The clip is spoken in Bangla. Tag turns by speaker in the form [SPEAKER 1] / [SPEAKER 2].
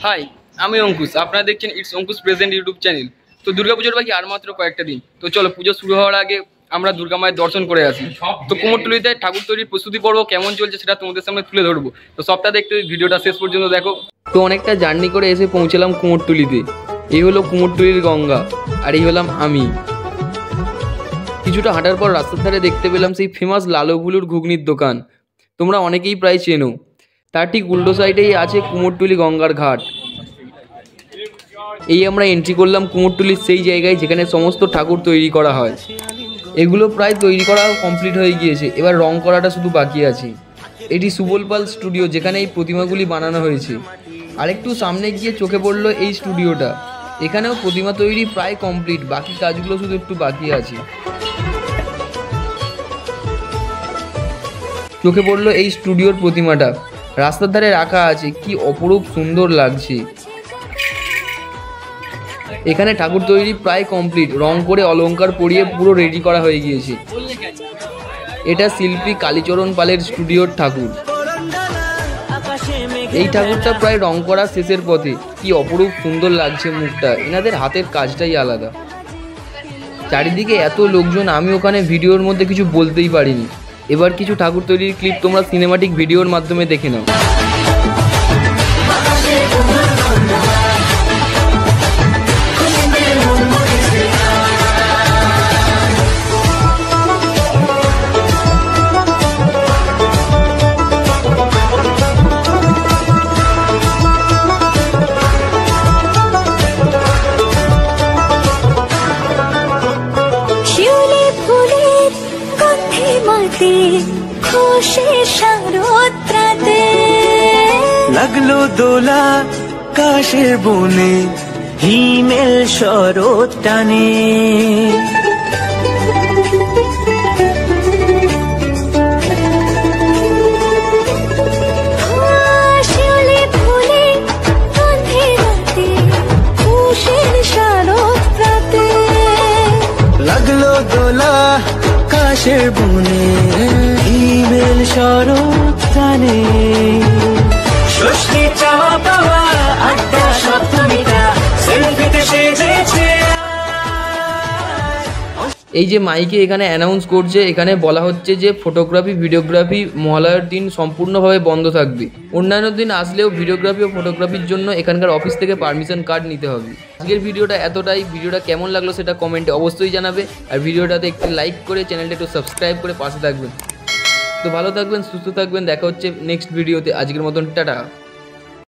[SPEAKER 1] হাই, আমি অঙ্কুশ। আপনারা দেখছেন it's Ankush present YouTube channel. তো দুর্গাপুজোর বাকি আর মাত্র কয়েকটা দিন। তো চলো, পুজো শুরু হওয়ার আগে আমরা দুর্গা মায়ের দর্শন করে আসি। তো কুমোরটুলিতে ঠাকুর তৈরির প্রস্তুতি পর্ব কেমন চলছে সেটা তোমাদের সামনে তুলে ধরবো। তো সবটা দেখতে ভিডিওটা শেষ পর্যন্ত দেখো। তো অনেকটা জার্নি করে এসে পৌঁছলাম কুমোরটুলিতে। এই হলো কুমোরটুলির গঙ্গা, আর এই হলাম আমি। কিছুটা হাঁটার পর রাস্তার ধারে দেখতে পেলাম সেই ফেমাস লালুগুলুর ঘুগনির দোকান। তোমরা অনেকেই প্রায় চেনো। তার ঠিক উল্টো সাইডেই আছে কুমোরটুলি গঙ্গার ঘাট। এই আমরা এন্ট্রি করলাম কুমোরটুলির সেই জায়গায় যেখানে সমস্ত ঠাকুর তৈরি করা হয়। এগুলো প্রায় তৈরি করা কমপ্লিট হয়ে গিয়েছে, এবার রং করাটা শুধু বাকি আছে। এটি সুবল পাল স্টুডিও, যেখানে এই প্রতিমাগুলি বানানো হয়েছে। আরেকটু সামনে গিয়ে চোখে পড়লো এই স্টুডিওটা। এখানেও প্রতিমা তৈরি প্রায় কমপ্লিট, বাকি কাজগুলো শুধু একটু বাকি আছে। চোখে পড়লো এই স্টুডিওর প্রতিমাটা, রাস্তার ধারে রাখা আছে, কি অপরূপ সুন্দর লাগছে। এখানে ঠাকুর তৈরি প্রায় কমপ্লিট, রং করে অলংকার পরিয়ে পুরো রেডি করা হয়ে গিয়েছে। এটা শিল্পী কালীচরণ পালের স্টুডিওর ঠাকুর। এই ঠাকুরটা প্রায় রং করা শেষের পথে, কি অপরূপ সুন্দর লাগছে মুখটা। এনাদের হাতের কাজটাই আলাদা। চারিদিকে এত লোকজন, আমি ওখানে ভিডিওর মধ্যে কিছু বলতেই পারিনি। এবার কিছু ঠাকুর তৈরির ক্লিপ তোমরা সিনেমাটিক ভিডিওর মাধ্যমে দেখে নাও।
[SPEAKER 2] লাগলো দোলা কাশের বনে, হিমেল শরৎ টানে। লাগলো দোলা কাশের বনে, হিমেল শরৎ টানে। ষষ্ঠী চাওয়া পাওয়া আড্ডা সপ্তমীটা সেলফিতে সেজেছে।
[SPEAKER 1] এই যে মাইকে এখানে অ্যানাউন্স করছে, এখানে বলা হচ্ছে যে ফটোগ্রাফি ভিডিওগ্রাফি মহালয়ার দিন সম্পূর্ণভাবে বন্ধ থাকবে। অন্যান্য দিন আসলেও ভিডিওগ্রাফি ও ফটোগ্রাফির জন্য এখানকার অফিস থেকে পারমিশন কার্ড নিতে হবে। আজকের ভিডিওটা এতটাই। ভিডিওটা কেমন লাগলো সেটা কমেন্টে অবশ্যই জানাবে। আর ভিডিওটাতে একটু লাইক করে চ্যানেলটা একটু সাবস্ক্রাইব করে পাশে থাকবেন। তো ভালো থাকবেন, সুস্থ থাকবেন। দেখা হচ্ছে নেক্সট ভিডিওতে। আজকের মতন টাটা।